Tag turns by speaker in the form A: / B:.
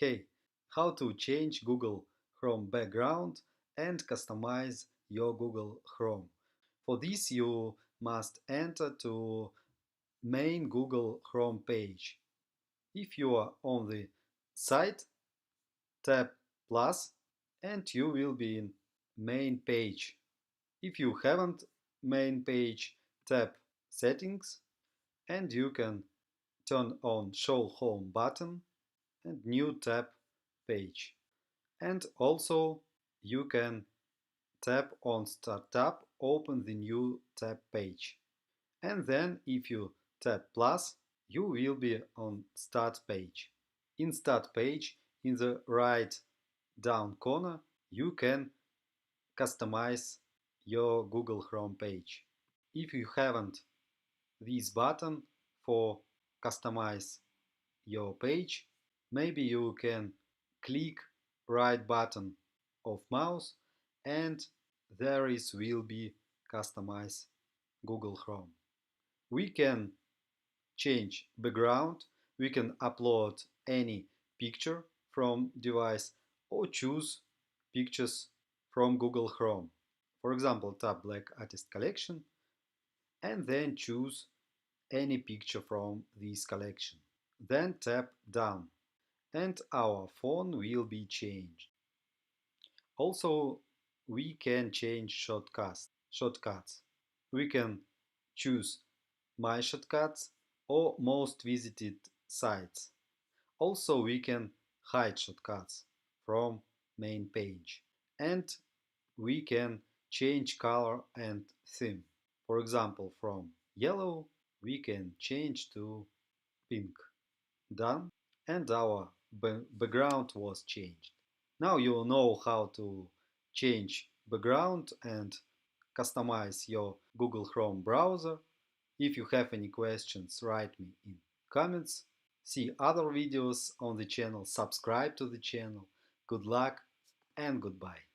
A: Hey, how to change Google Chrome background and customize your Google Chrome. For this you must enter to main Google Chrome page. If you are on the site, tap plus and you will be in main page. If you haven't main page, tap settings and you can turn on show home button and new tab page. And also you can tap on Start tab, open the new tab page. And then if you tap plus, you will be on Start page. In Start page, in the right down corner, you can customize your Google Chrome page. If you haven't this button for customize your page, maybe you can click right button of mouse and there is will be customize Google Chrome. We can change background, we can upload any picture from device or choose pictures from Google Chrome. For example, tap Black Artist Collection and then choose any picture from this collection. Then tap Done and our phone will be changed. Also, we can change shortcuts. We can choose My Shortcuts or Most Visited Sites. Also, we can hide shortcuts from main page. And we can change color and theme. For example, from yellow we can change to pink. Done. And our background was changed. Now you know how to change background and customize your Google Chrome browser. If you have any questions, write me in comments. See other videos on the channel, subscribe to the channel. Good luck and goodbye.